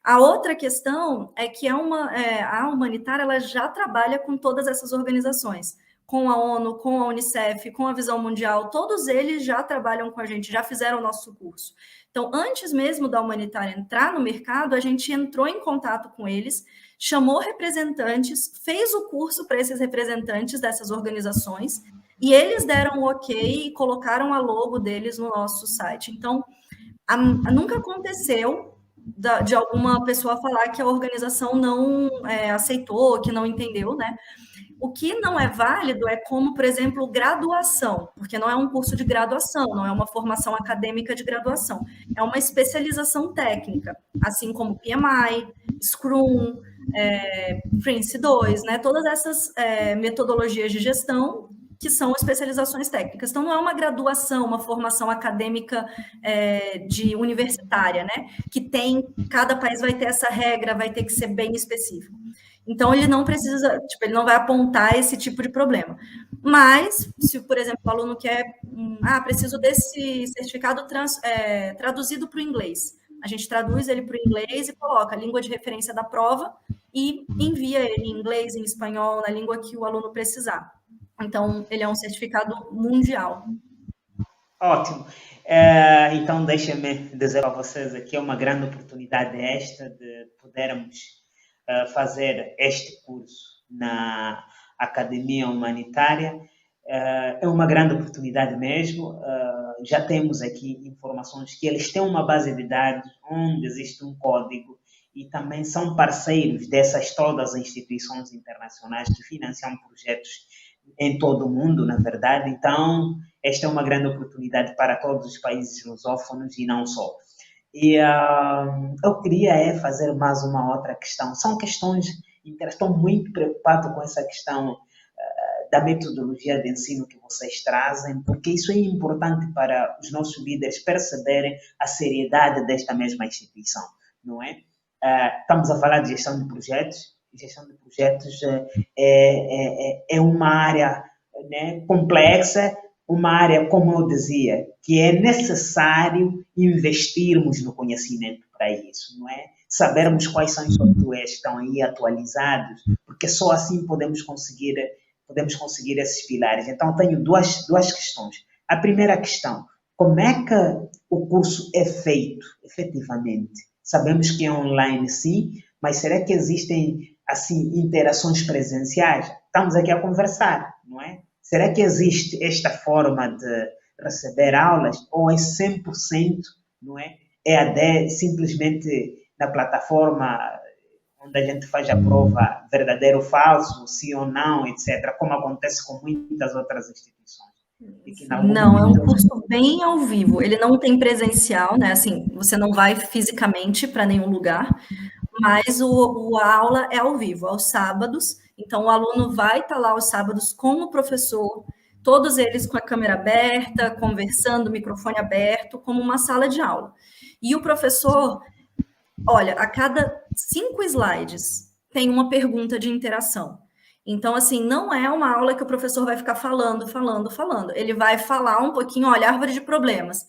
A outra questão é que a Humanitar ela já trabalha com todas essas organizações, com a ONU, com a Unicef, com a Visão Mundial, todos eles já trabalham com a gente, já fizeram o nosso curso. Então, antes mesmo da Humanitar entrar no mercado, a gente entrou em contato com eles, chamou representantes, fez o curso para esses representantes dessas organizações, e eles deram o ok e colocaram a logo deles no nosso site. Então, nunca aconteceu de alguma pessoa falar que a organização não aceitou, que não entendeu, né? O que não é válido é como, por exemplo, graduação, porque não é um curso de graduação, não é uma formação acadêmica de graduação, é uma especialização técnica, assim como PMI, Scrum, Prince 2, né? Todas essas metodologias de gestão que são especializações técnicas. Então, não é uma graduação, uma formação acadêmica de universitária, né? Que cada país vai ter essa regra, vai ter que ser bem específico. Então, ele não precisa, ele não vai apontar esse tipo de problema. Mas, se, por exemplo, o aluno quer, preciso desse certificado traduzido para o inglês. A gente traduz ele para o inglês e coloca a língua de referência da prova e envia ele em inglês, em espanhol, na língua que o aluno precisar. Então, ele é um certificado mundial. Ótimo. Então, deixa-me dizer a vocês aqui, é uma grande oportunidade esta de podermos fazer este curso na Academia Humanitária. É uma grande oportunidade mesmo. Já temos aqui informações que eles têm uma base de dados onde existe um código e também são parceiros dessas todas as instituições internacionais que financiam projetos em todo o mundo, na verdade. Então, esta é uma grande oportunidade para todos os países lusófonos e não só. E eu queria fazer mais uma outra questão. São questões interessantes. Estou muito preocupado com essa questão da metodologia de ensino que vocês trazem, porque isso é importante para os nossos líderes perceberem a seriedade desta mesma instituição, não é? Estamos a falar de gestão de projetos. Gestão de projetos é uma área, né, complexa, uma área, como eu dizia, que é necessário investirmos no conhecimento para isso, não é? Sabermos quais são os softwares que estão aí atualizados, porque só assim podemos conseguir esses pilares. Então, tenho duas questões. A primeira questão, como é que o curso é feito, efetivamente? Sabemos que é online, sim, mas será que existem assim, interações presenciais? Estamos aqui a conversar, não é? Será que existe esta forma de receber aulas ou é 100%, não é? EAD, simplesmente na plataforma onde a gente faz a prova verdadeiro ou falso, sim ou não, etc., como acontece com muitas outras instituições. Não, é um curso bem ao vivo. Ele não tem presencial, né? Assim, você não vai fisicamente para nenhum lugar, mas a aula é ao vivo, aos sábados. Então, o aluno vai estar lá aos sábados com o professor, todos eles com a câmera aberta, conversando, microfone aberto, como uma sala de aula. E o professor, olha, a cada 5 slides tem uma pergunta de interação. Então, assim, não é uma aula que o professor vai ficar falando. Ele vai falar um pouquinho, olha, árvore de problemas.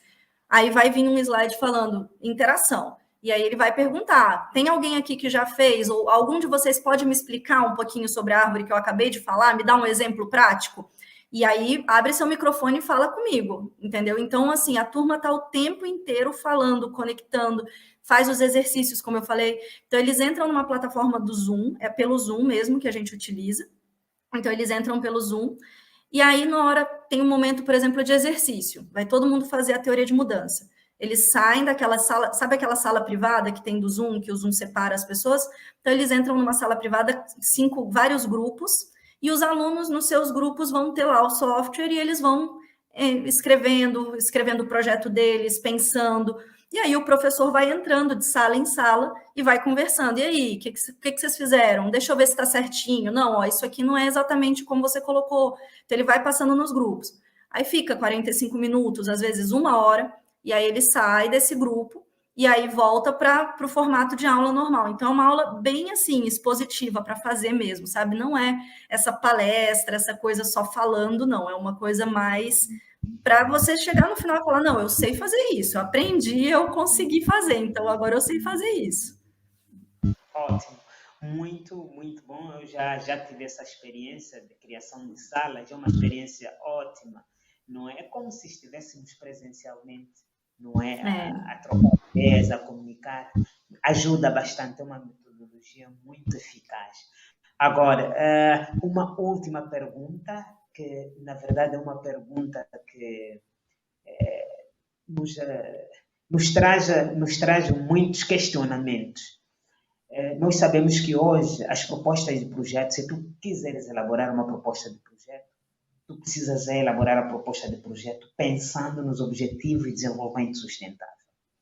Aí vai vir um slide falando interação. E aí ele vai perguntar, tem alguém aqui que já fez? Ou algum de vocês pode me explicar um pouquinho sobre a árvore que eu acabei de falar? Me dá um exemplo prático? E aí, abre seu microfone e fala comigo, entendeu? Então, assim, a turma está o tempo inteiro falando, conectando, faz os exercícios, como eu falei. Então, eles entram numa plataforma do Zoom, é pelo Zoom mesmo que a gente utiliza. Então, eles entram pelo Zoom. E aí, na hora, tem um momento, por exemplo, de exercício. Vai todo mundo fazer a teoria de mudança. Eles saem daquela sala, sabe aquela sala privada que tem do Zoom, que o Zoom separa as pessoas? Então, eles entram numa sala privada, vários grupos, e os alunos nos seus grupos vão ter lá o software e eles vão escrevendo o projeto deles, pensando. E aí o professor vai entrando de sala em sala e vai conversando. E aí, o que vocês fizeram? Deixa eu ver se está certinho. Não, ó, isso aqui não é exatamente como você colocou. Então, ele vai passando nos grupos. Aí fica 45 minutos, às vezes 1 hora, e aí ele sai desse grupo e aí volta para o formato de aula normal. Então, é uma aula bem, assim, expositiva para fazer mesmo, sabe? Não é essa palestra, essa coisa só falando, não. É uma coisa mais para você chegar no final e falar, não, eu sei fazer isso, eu aprendi, eu consegui fazer, então agora eu sei fazer isso. Ótimo. Muito, muito bom. Eu já tive essa experiência de criação de salas, é uma experiência ótima. Não é como se estivéssemos presencialmente, não é? A trocar ideias, a comunicar, ajuda bastante, é uma metodologia muito eficaz. Agora, uma última pergunta, que na verdade é uma pergunta que nos traz muitos questionamentos. Nós sabemos que hoje as propostas de projeto, se tu quiseres elaborar uma proposta de projeto, tu precisas elaborar a proposta de projeto pensando nos objetivos de desenvolvimento sustentável,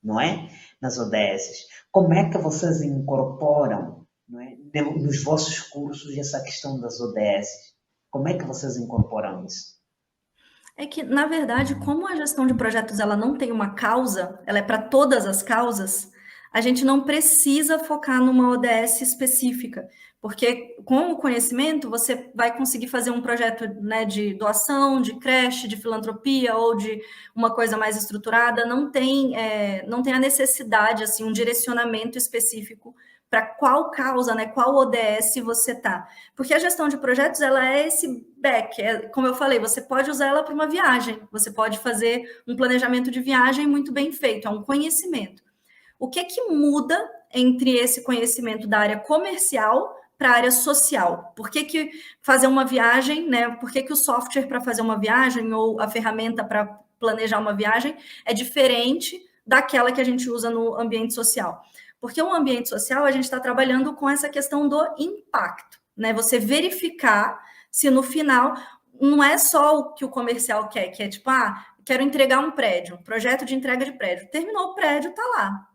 não é? Nas ODS. Como é que vocês incorporam, não é, nos vossos cursos essa questão das ODS? Como é que vocês incorporam isso? É que, na verdade, como a gestão de projetos ela não tem uma causa, ela é para todas as causas, a gente não precisa focar numa ODS específica, porque com o conhecimento você vai conseguir fazer um projeto, né, de doação, de creche, de filantropia ou de uma coisa mais estruturada, não tem a necessidade, assim, um direcionamento específico para qual causa, né, qual ODS você tá. Porque a gestão de projetos, ela é esse back, como eu falei, você pode usar ela para uma viagem, você pode fazer um planejamento de viagem muito bem feito, é um conhecimento. O que muda entre esse conhecimento da área comercial para a área social? Por que fazer uma viagem, né? Por que o software para fazer uma viagem ou a ferramenta para planejar uma viagem é diferente daquela que a gente usa no ambiente social? Porque o ambiente social, a gente está trabalhando com essa questão do impacto, né? Você verificar se no final não é só o que o comercial quer, que é tipo, quero entregar um prédio, um projeto de entrega de prédio. Terminou o prédio, está lá.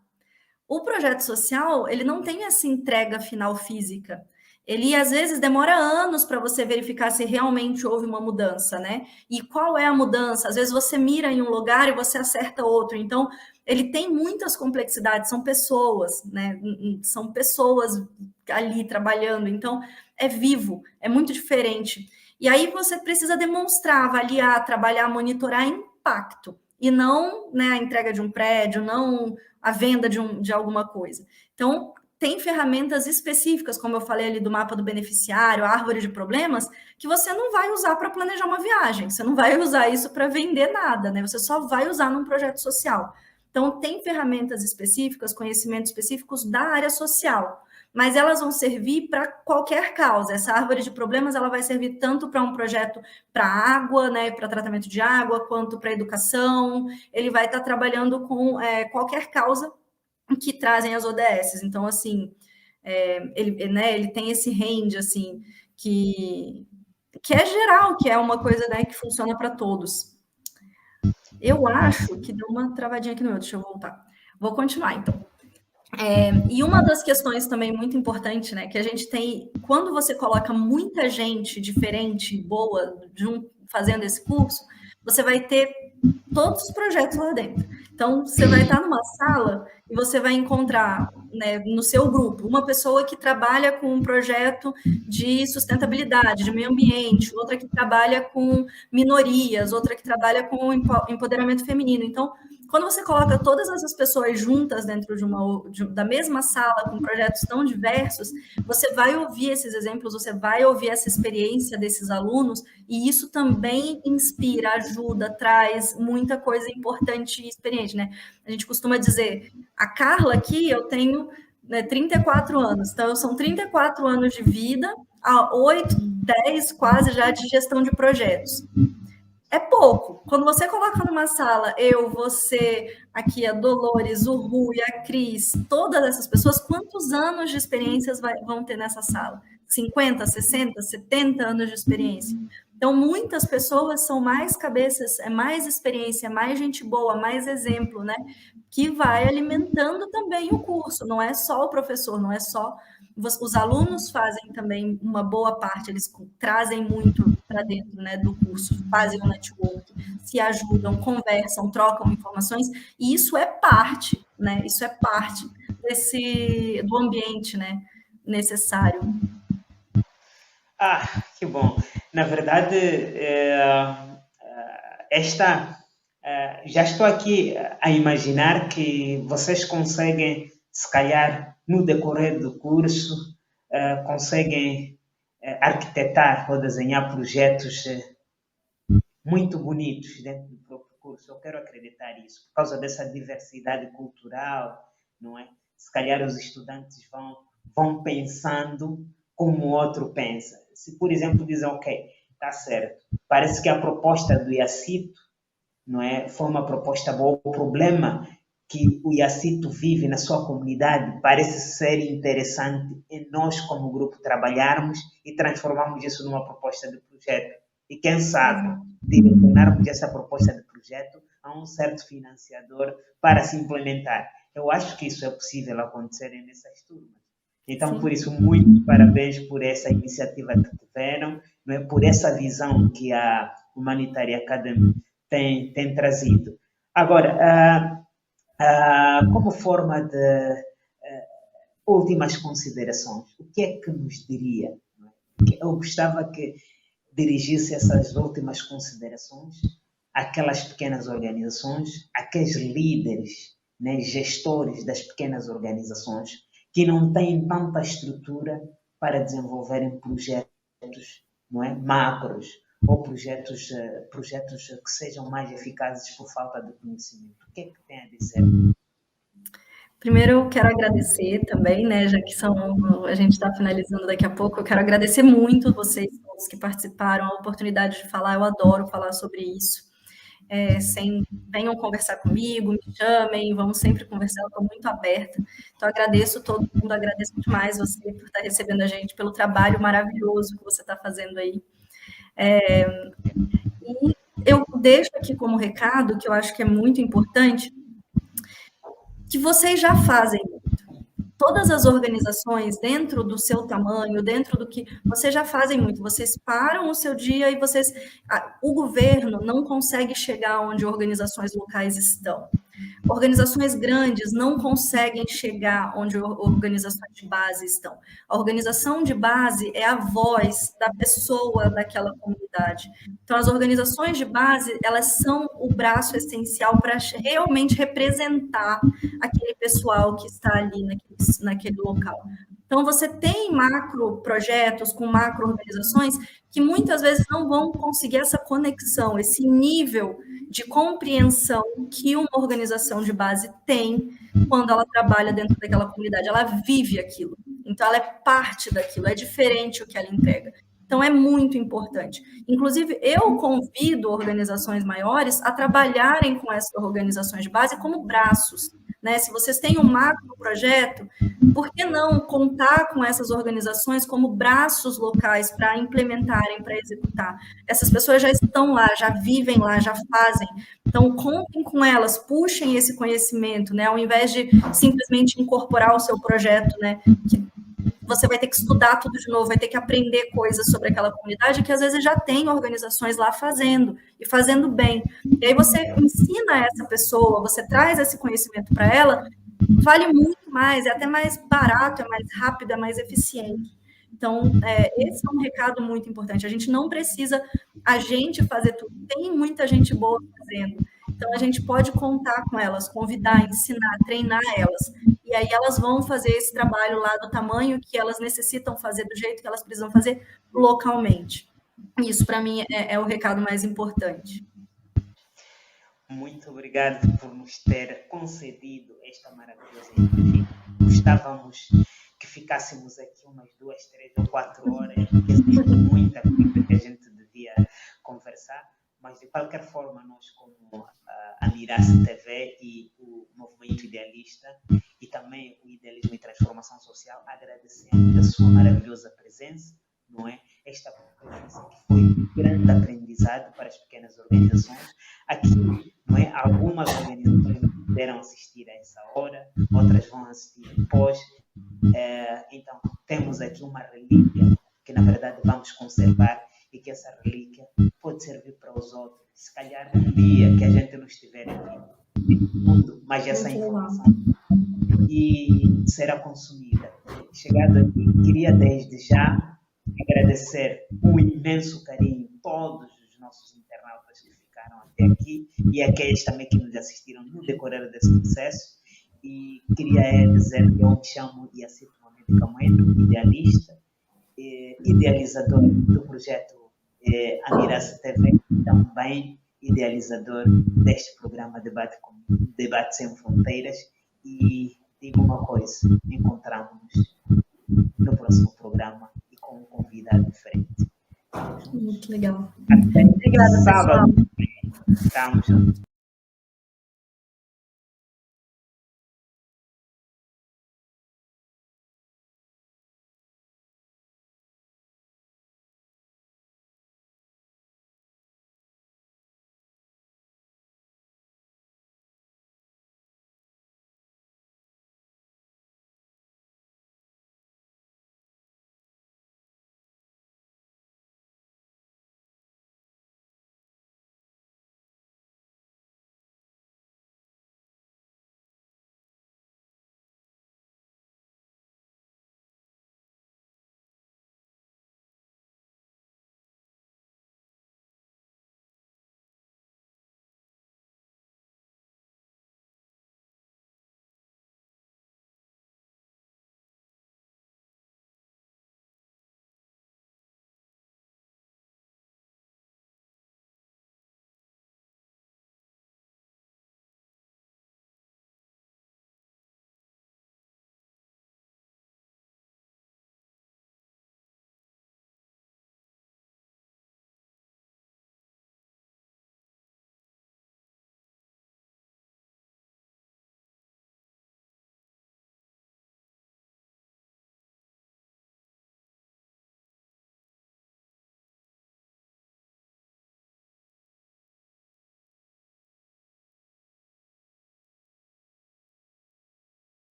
O projeto social, ele não tem essa entrega final física. Ele, às vezes, demora anos para você verificar se realmente houve uma mudança, né? E qual é a mudança? Às vezes você mira em um lugar e você acerta outro. Então, ele tem muitas complexidades, são pessoas, né? São pessoas ali trabalhando. Então, é vivo, é muito diferente. E aí você precisa demonstrar, avaliar, trabalhar, monitorar impacto. E não, né, a entrega de um prédio, não a venda de alguma coisa. Então, tem ferramentas específicas, como eu falei ali do mapa do beneficiário, a árvore de problemas, que você não vai usar para planejar uma viagem, você não vai usar isso para vender nada, né? Você só vai usar num projeto social. Então, tem ferramentas específicas, conhecimentos específicos da área social, mas elas vão servir para qualquer causa. Essa árvore de problemas ela vai servir tanto para um projeto para água, né, para tratamento de água, quanto para educação. Ele vai estar trabalhando com qualquer causa que trazem as ODS. Então, assim, ele tem esse range, assim, que é geral, que é uma coisa, né, que funciona para todos. Eu acho que deu uma travadinha aqui no meu, deixa eu voltar. Vou continuar, então. E uma das questões também muito importante, né, que a gente tem, quando você coloca muita gente diferente, boa, fazendo esse curso, você vai ter todos os projetos lá dentro. Então, você vai estar numa sala e você vai encontrar, né, no seu grupo, uma pessoa que trabalha com um projeto de sustentabilidade, de meio ambiente, outra que trabalha com minorias, outra que trabalha com empoderamento feminino. Então, quando você coloca todas essas pessoas juntas dentro da mesma sala, com projetos tão diversos, você vai ouvir esses exemplos, você vai ouvir essa experiência desses alunos, e isso também inspira, ajuda, traz muita coisa importante e experiente, né? A gente costuma dizer, a Carla aqui, eu tenho 34 anos, então são 34 anos de vida, há 8, 10 quase já de gestão de projetos. É pouco. Quando você coloca numa sala, eu, você, aqui a Dolores, o Rui, a Cris, todas essas pessoas, quantos anos de experiências vão ter nessa sala? 50, 60, 70 anos de experiência. Então, muitas pessoas são mais cabeças, é mais experiência, é mais gente boa, mais exemplo, né? Que vai alimentando também o curso. Não é só o professor, não é só... Os alunos fazem também uma boa parte, eles trazem muito para dentro, né, do curso, fazem um network, se ajudam, conversam, trocam informações, e isso é parte, né? Isso é parte do ambiente, né, necessário. Que bom. Na verdade, já estou aqui a imaginar que vocês conseguem, se calhar, no decorrer do curso, conseguem arquitetar ou desenhar projetos muito bonitos dentro do próprio curso. Eu quero acreditar isso, por causa dessa diversidade cultural, não é? Se calhar os estudantes vão pensando como o outro pensa. Se, por exemplo, dizem, ok, está certo, parece que a proposta do IACITO, não é, foi uma proposta boa. O problema que o IACITO vive na sua comunidade parece ser interessante em nós, como grupo, trabalharmos e transformarmos isso numa proposta de projeto. E quem sabe, direcionarmos essa proposta de projeto a um certo financiador para se implementar. Eu acho que isso é possível acontecer nessas turmas. Então, sim, por isso, muitos parabéns por essa iniciativa que tiveram, não é, por essa visão que a Humanitary Academy tem trazido. Agora, como forma de últimas considerações, o que é que nos diria? Eu gostava que dirigisse essas últimas considerações àquelas pequenas organizações, àqueles líderes, né, gestores das pequenas organizações que não têm tanta estrutura para desenvolverem projetos, não é, macros, ou projetos que sejam mais eficazes por falta de conhecimento. O que é que tem a dizer? Primeiro, eu quero agradecer também, né, já que a gente está finalizando daqui a pouco, eu quero agradecer muito vocês todos que participaram, a oportunidade de falar, eu adoro falar sobre isso. Venham conversar comigo, me chamem, vamos sempre conversar, eu estou muito aberta. Então, agradeço todo mundo, agradeço demais você por estar recebendo a gente, pelo trabalho maravilhoso que você está fazendo aí. E eu deixo aqui como recado, que eu acho que é muito importante, que vocês já fazem muito. Todas as organizações, dentro do seu tamanho, dentro do que... Vocês já fazem muito. Vocês param o seu dia e o governo não consegue chegar onde organizações locais estão. Organizações grandes não conseguem chegar onde organizações de base estão. A organização de base é a voz da pessoa daquela comunidade. Então, as organizações de base, elas são o braço essencial para realmente representar aquele pessoal que está ali naquele local. Então, você tem macro projetos com macro organizações que muitas vezes não vão conseguir essa conexão, esse nível de compreensão que uma organização de base tem quando ela trabalha dentro daquela comunidade. Ela vive aquilo. Então, ela é parte daquilo, é diferente o que ela entrega. Então, é muito importante. Inclusive, eu convido organizações maiores a trabalharem com essas organizações de base como braços. Né? Se vocês têm um macro projeto, por que não contar com essas organizações como braços locais para implementarem, para executar? Essas pessoas já estão lá, já vivem lá, já fazem. Então, contem com elas, puxem esse conhecimento, né? Ao invés de simplesmente incorporar o seu projeto, né? Que você vai ter que estudar tudo de novo, vai ter que aprender coisas sobre aquela comunidade que às vezes já tem organizações lá fazendo, e fazendo bem. E aí você ensina essa pessoa, você traz esse conhecimento para ela, vale muito mais, é até mais barato, é mais rápido, é mais eficiente. Então, esse é um recado muito importante. A gente não precisa a gente fazer tudo. Tem muita gente boa fazendo. Então, a gente pode contar com elas, convidar, ensinar, treinar elas. E aí elas vão fazer esse trabalho lá do tamanho que elas necessitam fazer, do jeito que elas precisam fazer localmente. Isso, para mim, é o recado mais importante. Muito obrigado por nos ter concedido esta maravilhosa entrevista. Gostávamos que ficássemos aqui umas 2, 3 ou 4 horas, porque existe muita coisa que a gente devia conversar, mas de qualquer forma, nós, como a Mirasse TV e o Movimento Idealista, e também o Idealismo e Transformação Social, agradecemos a sua maravilhosa presença, não é? Esta presença que foi um grande aprendizado para as pequenas organizações. Aqui, não é? Algumas organizações não puderam assistir a essa hora, outras vão assistir depois. Então, temos aqui uma relíquia que, na verdade, vamos conservar e que essa relíquia pode servir para os outros. Se calhar, um dia que a gente não estiver aqui no mundo, mas essa informação e será consumida. Chegado aqui, queria desde já agradecer com um imenso carinho todos os nossos internautas que ficaram até aqui e aqueles também que nos assistiram no decorrer desse processo. E queria dizer que eu me chamo Iacito Mohamed Camoedo, idealista, idealizador do projeto Amirace TV, também idealizador deste programa Debate Sem Fronteiras. E digo uma coisa, encontramos-nos no próximo programa e com um convidado diferente. Muito legal. Até Obrigada, sábado. pessoal. Estamos juntos.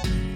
Obrigada.